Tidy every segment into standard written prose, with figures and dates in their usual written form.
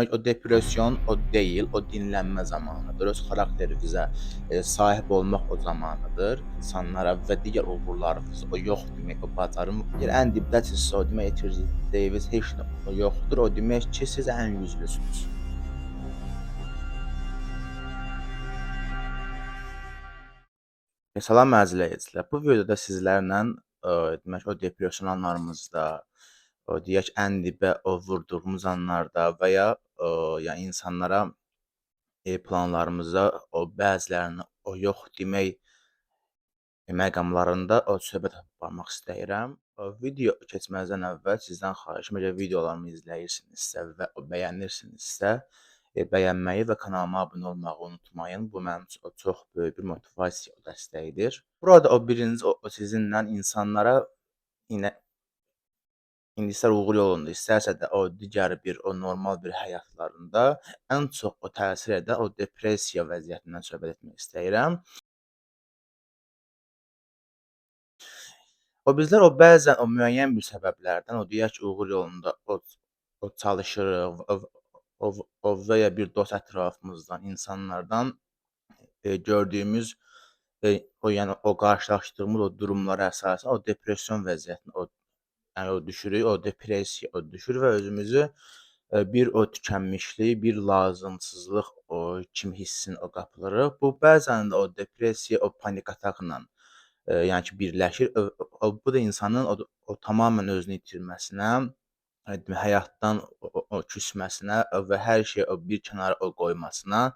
O depresyon o deyil, o dinlənmə zamanıdır. Öz xarakterimizə, sahib olmaq o zamanıdır. İnsanlara və digər uğurlarımız o yox demək, o bacarım yəni ən dibdəsinizsə, o demək itirdiyiniz heç nə o yoxdur. O demək ki, siz ən güclüsünüz. Salam əziz izləyicilər. Bu videoda sizlərlə demək o depression anlarımızda, o deyək ən dibə o vurduğumuz anlarda və ya yəni insanlara planlarımıza o bəzilərini o yox demək məqamlarında o söhbət aparmaq istəyirəm. Video keçməzdən əvvəl sizdən xahişim, əgər videolarımı izləyirsinizsə və bəyənirsinizsə, bəyənməyi və kanalıma abunə olmağı unutmayın. Bu mənim üçün çox böyük bir motivasiya dəstəyidir. Burada o birinci o sizinlə insanlara yenə İndi istər uğur yolunda, istərsə də o digər bir o normal bir həyatlarında ən çox o təsir edən o depressiya vəziyyətindən söhbət etmək istəyirəm. O bizlər o bəzən o müəyyən bir səbəblərdən o deyək ki, uğur yolunda o çalışırıq, o və ya bir dost ətrafımızdan, insanlardan gördüyümüz o yəni o qarşılaşdığımız o durumlara əsasən o depression vəziyyətinə yəni o düşürük, o depressiya o düşür və özümüzü bir o tükənmişlik, bir lazımsızlıq o kimi hissin o qapılırıq. Bu bəzən də o depressiya, o panik atakla yəni ki, birləşir. Bu da insanın o tamamilə özünü itirməsinə, həyatdan o küsməsinə və hər şeyi o bir kənara o qoymasına,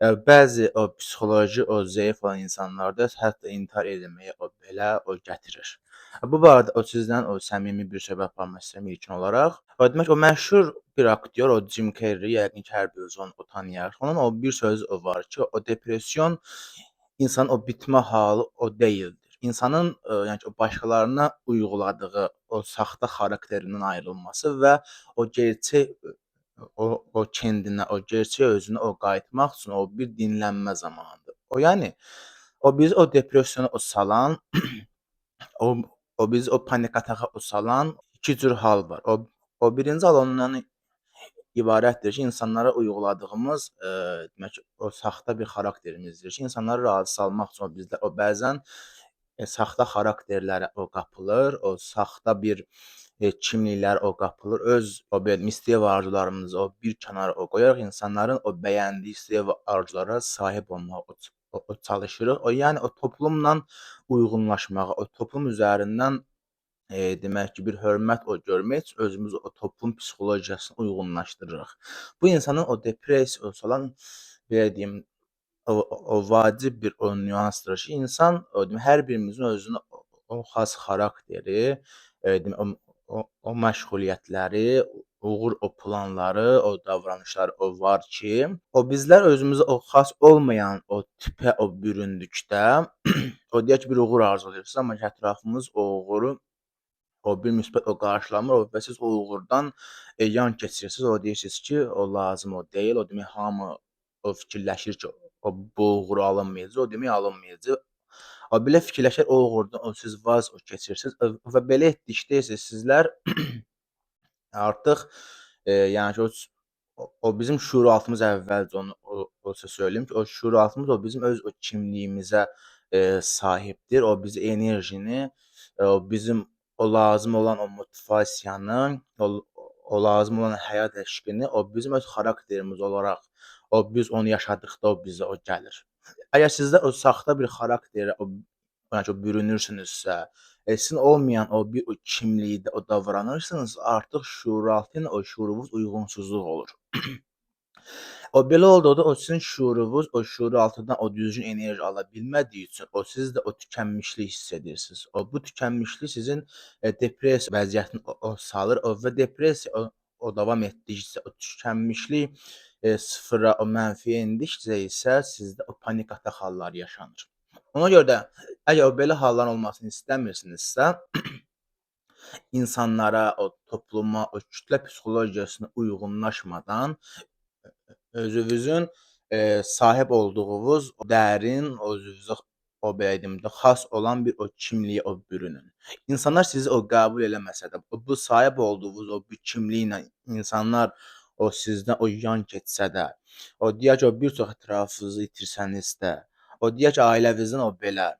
bəzi o psixoloji o zəif olan insanlarda hətta intihar eləməyə o belə o gətirir. Bu barədə o sizdən o səmimi bir söhbət aparmaq istəyirəm ilkin olaraq. Demək o məşhur bir aktyor, o Jim Carrey, yəqin ki, hər biriniz onu tanıyır. Onun o bir sözü o var ki, o depression insanın o bitmə halı o deyildir. İnsanın yəni ki, o başqalarına uyguladığı o saxta xarakterindən ayrılması və o gerçək o kendinə, o gerçək özünə o qayıtmaq üçün o bir dinlənmə zamanıdır. O yəni o bizi o depressiyona o salan O o bizi o panik ataka o salan 2 cür hal var. O birinci hal ondan ibarətdir ki, insanlara uyğuladığımız, demək o saxta bir xarakterimizdir ki, insanları razı salmaq üçün o bizdə o bəzən saxta xarakterlərə o qapılır, o saxta bir kimliklər o qapılır. Öz o belə istək və arzularımızı o bir kənara o qoyaraq insanların o bəyəndiyi istək və arzulara sahib olmağa o çalışırıq. O yəni o toplumla uyğunlaşmağa, o toplum üzərindən demək ki, bir hörmət o görmək üçün özümüzü o toplum psixologiyasına uyğunlaşdırırıq. Bu insanın o depressiyaya salan belə deyim, o vacib bir o nüansdır ki, insan o demək hər birimizin özünə o xas xarakteri, demək o məşğuliyyətləri, uğur o planları, o davranışları o var ki, o bizlər özümüzə o xas olmayan o tipə o büründükdə, o deyək ki, bir uğur arzulayırsınız, amma ki, ətrafımız o uğuru o bir müsbət o qarşılamır və siz o uğurdan yan keçirirsiniz. O deyirsiniz ki, o lazım o deyil. O demək hamı o fikirləşir ki, o bu uğuru alınmayacaq, o demək alınmayacaq. O belə fikirləşər o uğurdan o siz vaz o keçirsiniz və belə etdikdə isə sizlər artıq, yəni ki, o bizim şüuraltımız əvvəlcə onu o sizə söyləyim ki, o şüuraltımız o bizim öz o kimliyimizə, sahibdir. O biz enerjini, o bizim o lazım olan o motivasiyanı, o lazım olan həyat eşqini o bizim öz xarakterimiz olaraq, o biz onu yaşadıqda o bizə o gəlir. Əgər sizdə o saxta bir xarakteri yəni ki, bürünürsünüzsə, sizin olmayan o bir o kimlikdə o davranırsınız, artıq şüuraltı ilə o şüurunuz uyğunsuzluq olur. O belə olduqda o sizin şüurunuz o şüuraltıdan o düzgün enerji ala bilmədiyi üçün o siz də o tükənmişlik hiss edirsiniz. O bu tükənmişlik sizin depressiya vəziyyətinə o salır və depressiya o davam etdikcə o tükənmişlik sıfıra, o mənfiyə endikcə isə sizdə o panik atak halları yaşanır. Ona görə də əgər o belə halların olmasını istəmirsinizsə, insanlara, o topluma, o kütlə psixologiyasına uyğunlaşmadan özünüzün sahib olduğunuz o dərin, özünüzə o belə deyim də xas olan bir o kimliyə o bürünün. İnsanlar sizi o qəbul eləməsə də, bu sahib olduğunuz o bir kimliklə insanlar o sizdən o yan keçsə də, o deyək ki, o bir çox ətrafınızı itirsəniz də, o deyək ki, ailəvinizdən o belə,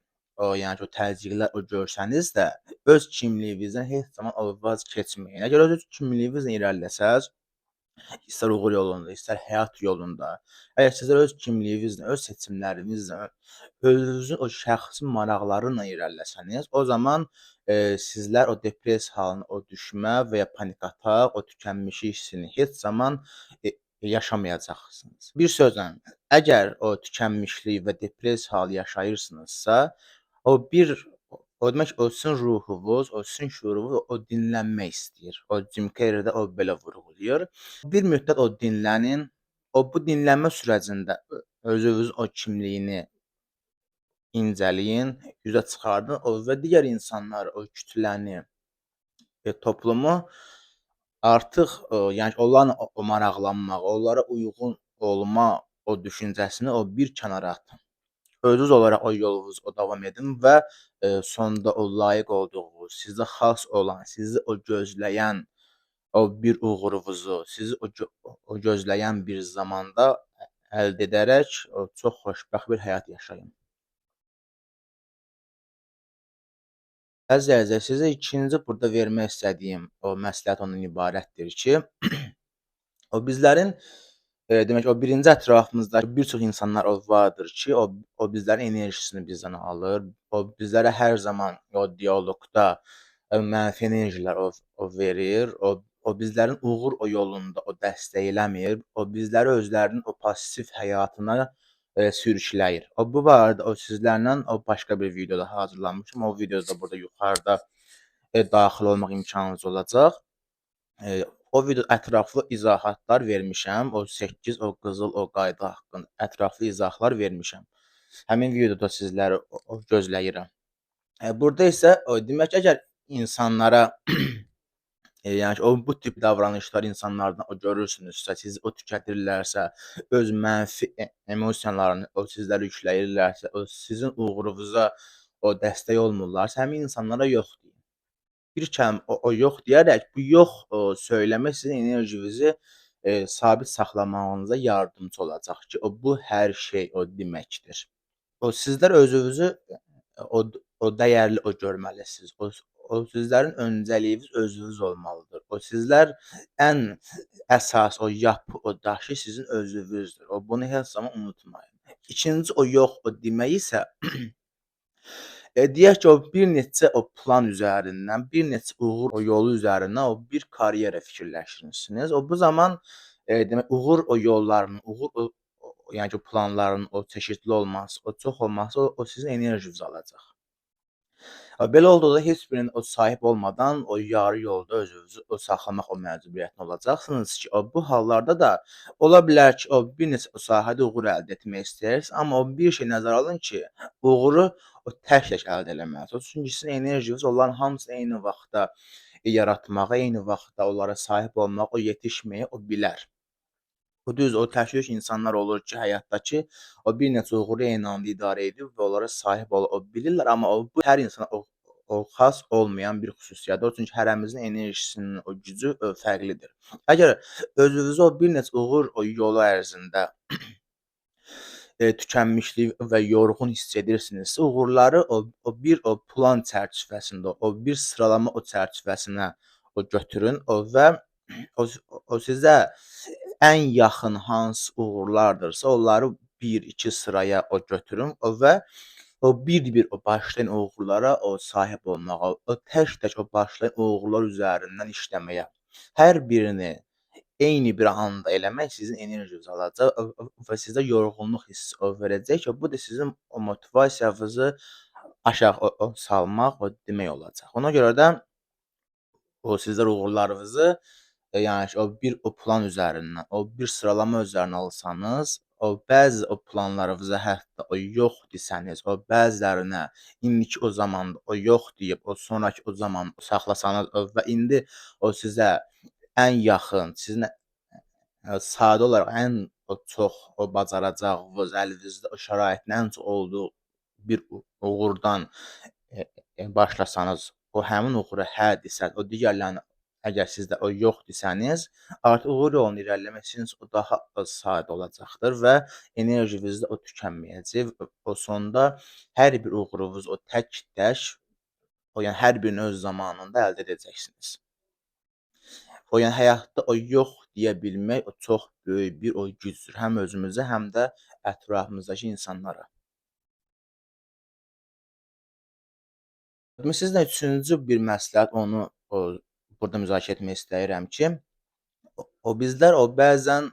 o yəni ki, o təzyiqlər o görsəniz də, öz kimliyinizdən heç zaman o vaz keçməyin. Əgər öz kimliyinizlə irəliləsəz, istər uğur yolunda, istər həyat yolunda, əgər sizlər öz kimliyinizlə, öz seçimlərinizlə, özünüzün o şəxsi maraqlarınla irəliləsəniz, o zaman sizlər o depressiya halına, o düşmə və ya panik atak, o tükənmişlik hissini heç zaman yaşamayacaqsınız. Bir sözlə, əgər o tükənmişlik və depressiya halı yaşayırsınızsa, o bir o demək o sizin ruhunuz, o sizin şüurunuz o dinlənmək istəyir. O Jim Carrey də o belə vurğulayır. Bir müddət o dinlənin. O bu dinlənmə sürəcində özünüzün o kimliyini incələyin, üzə çıxardın o və digər insanları, o kütləni, toplumu artıq yəni ki, onlarla o maraqlanmaq, onlara uyğun olma o düşüncəsini o bir kənara atın. Özünüz olaraq o yolunuzu o davam edin və sonda o layiq olduğunuz, sizə xas olan, sizi o gözləyən o bir uğurunuzu, sizi o gözləyən bir zamanda əldə edərək o çox xoşbəxt bir həyat yaşayın. Əziz, sizə ikinci burada vermək istədiyim o məsləhət ondan ibarətdir ki, o bizlərin demək o birinci ətrafımızdakı bir çox insanlar o vardır ki, o bizlərin enerjisini bizdən alır. O bizlərə hər zaman o dialoqda mənfi enerjilər o verir. O bizlərin uğur o yolunda o dəstəkləmir. O bizləri özlərinin o pasiv həyatına sürükləyir. Bu barədə o sizlərlə o başqa bir videoda hazırlanmışam. O videoda burada yuxarıda daxil olmaq imkanınız olacaq. O video ətraflı izahatlar vermişəm. O 8 o qızıl o qayda haqqında ətraflı izahlar vermişəm. Həmin videoda sizləri gözləyirəm. Burada isə o demək əgər insanlara yəni ki, o bu tip davranışlar insanlardan o görürsünüzsə, sizi o tükətirlərsə, öz mənfi emosiyalarını o sizlərə yükləyirlərsə, o sizin uğurunuza o dəstək olmurlarsa, həmin insanlara yox deyin. Bir kəlmə o yox deyərək, bu yox söyləmək sizin enerjinizi sabit saxlamağınıza yardımçı olacaq ki, bu hər şey o deməkdir. O sizlər özünüzü o o dəyərli o görməlisiniz. O sizlərin öncəliyiniz özünüz olmalıdır. O sizlər ən əsas o yapı, o daşı sizin özünüzdür. Bunu heç zaman unutmayın. İkinci o yox o demək isə deyək ki, o bir neçə o plan üzərindən, bir neçə uğur o yolu üzərindən o bir karyera fikirləşirsiniz. Bu zaman demək uğur o yollarının, uğur yəni ki, planların o çeşidli olması, o çox olması o sizin enerjinizi alacaq. Belə olduqda heç birinin o sahib olmadan o yarı yolda özünüzü o saxlamaq o məcburiyyətində olacaqsınız ki, bu hallarda da ola bilər ki, o bir neçə o sahədə uğur əldə etmək istəyirsiniz, amma o bir şey nəzərə alın ki, uğuru o tək-tək əldə eləməlisiniz. Çünki sizin enerjiniz onların hamısını eyni vaxtda yaratmağa, eyni vaxtda onlara sahib olmağa, o yetişməyə o bilər. Bu düz o tək insanlar olur ki, həyatdakı o bir neçə uğuru eyni anda idarə edib və onlara sahib ola bilirlər, amma bu hər insana o xas olmayan bir xüsusiyyətdir. Çünki hərəmizin enerjisinin o gücü fərqlidir. Əgər özünüzü o bir neçə uğur o yolu ərzində tükənmişlik və yorğun hiss edirsinizsə, uğurları o bir o plan çərçivəsində, o bir sıralama o çərçivəsinə o götürün və o sizə ən yaxın hansı uğurlardırsa, onları 1-2 sıraya o götürün və o bir-bir o başlayın uğurlara o sahib olmağa, o tək-tək o başlayın uğurlar üzərindən işləməyə. Hər birini eyni bir anda eləmək sizin enerjinizi alacaq və sizə yorğunluq hissi o verəcək ki, bu da sizin o motivasiyanızı aşağı o salmaq o demək olacaq. Ona görə də o sizlər uğurlarınızı yəni ki, o bir o plan üzərindən, o bir sıralama üzərinə alsanız, o bəzi o planlarınıza hətta o yox desəniz, o bəzilərinə indiki o zamanda o yox deyib, o sonrakı o zaman saxlasanız və indi o sizə ən yaxın, sizin sadə olaraq ən o çox o bacaracağınız, əlinizdə o şəraitin ən çox olduğu bir uğurdan başlasanız, o həmin uğura hə desəz, o digərlərini əgər sizdə o yox desəniz, artıq uğur yolunda irəliləmək üçün o daha az sadə olacaqdır və enerjiniz də o tükənməyəcək. O sonda hər bir uğurunuz o tək-tək, o yəni hər birini öz zamanında əldə edəcəksiniz. O yəni həyatda o yox deyə bilmək o çox böyük bir o gücdür. Həm özümüzə, həm də ətrafımızdakı insanlara. Sizlə üçüncü bir məsləhət onu burada müzakirə etmək istəyirəm ki, o bizlər o bəzən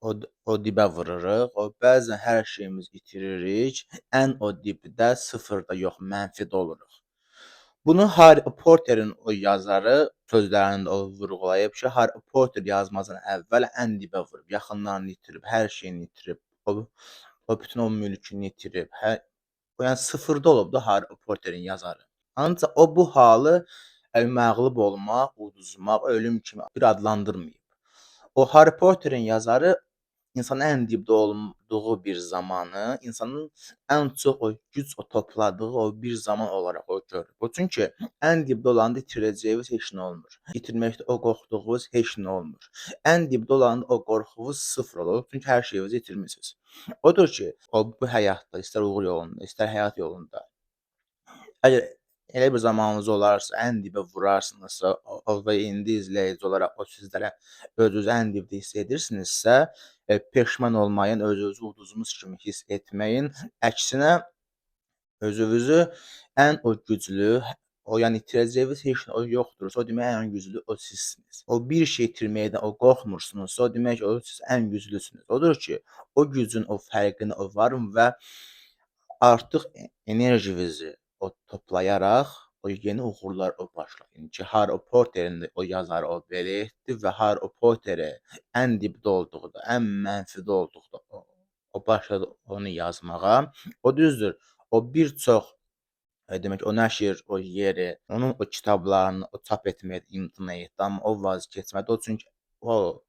o dibə vururuq, o bəzən hər şeyimizi itiririk, ən o dibdə, sıfırda yox, mənfidə oluruq. Bunu Harry Potterin o yazarı sözlərində o vurğulayıb ki, Harry Potter yazmazdan əvvəl ən dibə vurub, yaxınlarını itirib, hər şeyini itirib, o bütün o mülkünü itirib, o yəni sıfırda olub da Harry Potterin yazarı. Ancaq o bu halı məğlub olmaq, uduzmaq, ölüm kimi bir adlandırmayıb. O Harry Potterin yazarı insanın ən dibdə olduğu bir zamanı, insanın ən çox o güc o topladığı o bir zaman olaraq o görür. O çünki ən dibdə olanda itirəcəyiniz heç nə olmur. İtirməkdə o qorxduğunuz heç nə olmur. Ən dibdə olanda o qorxunuz sıfır olur. Çünki hər şeyinizi itirmisiniz. Odur ki, o bu həyatda, istər uğur yolunda, istər həyat yolunda, əgər elə bir zamanınız olarsa, ən dibə vurarsınızsa, və indi izləyici olaraq o sizlərə özünüzü ən dibdə hiss edirsinizsə, peşman olmayın, özünüzü uduzmuş kimi hiss etməyin. Əksinə özünüzü ən o güclü, o yəni itirəcəyiniz heç nə o yoxdursa, o demək ən güclü o sizsiniz. O bir şey itirməkdən o qorxmursunuzsa, o demək ki, o siz ən güclüsünüz. Odur ki, o gücün o fərqinə o varın və artıq enerjinizi o toplayaraq o yeni uğurlar o başlayın ki, Harry Potterin də o yazarı o belə etdi və Harry Potteri ən dibdə olduqda, ən mənfidə olduqda o başladı onu yazmağa. O düzdür, o bir çox demək o nəşr, o yeri, onun o kitablarını o çap etməyə imtina etdi, amma o vaz keçmədi. O çünki o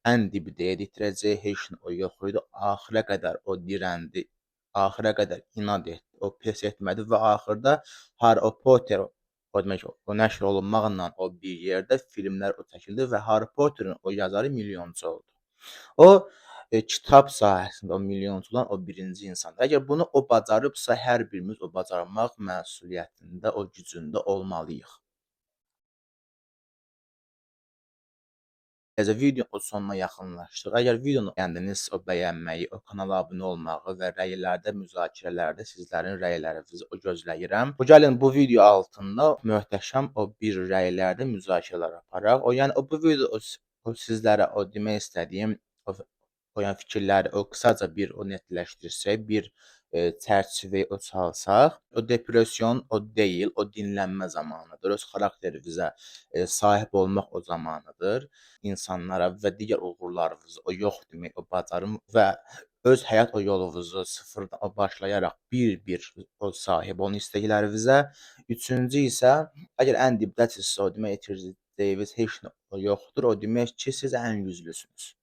ən dibdə idi, itirəcəyi heç nə o yox idi. Axıra qədər o dirəndi, axıra qədər inad etdi, o pes etmədi və axırda Harry Potter o demək o nəşr olunmaqla o bir yerdə filmlər o çəkildi və Harry Potterin o yazarı milyonçu oldu. O kitab sahəsində o milyonçu olan o birinci insandır. Əgər bunu o bacarıbsa, hər birimiz o bacarmaq məsuliyyətində, o gücündə olmalıyıq. Beləcə videonun sonuna yaxınlaşdıq. Əgər videonu bəyəndinizsə, o bəyənməyi, o kanala abunə olmağı və rəylərdə, müzakirələrdə sizlərin rəylərinizi o gözləyirəm. Gəlin bu video altında möhtəşəm o bir rəylərdə müzakirələr aparaq. O yəni bu video o sizlərə o demək istədiyim o yəni fikirləri o qısaca bir o netləşdirsək, bir çərçivəyə o salsaq, o depression o deyil, o dinlənmə zamanıdır. Öz xarakterinizə sahib olmaq o zamanıdır. İnsanlara və digər uğurlarınızı o yox demək, o bacarım və öz həyat o yolunuzu sıfırdan o başlayaraq bir-bir o sahib olun istəklərinizə. Üçüncü isə əgər ən dibdəsinizsə, o demək itirdiyiniz heç nə o yoxdur. O demək ki, siz ən güclüsünüz.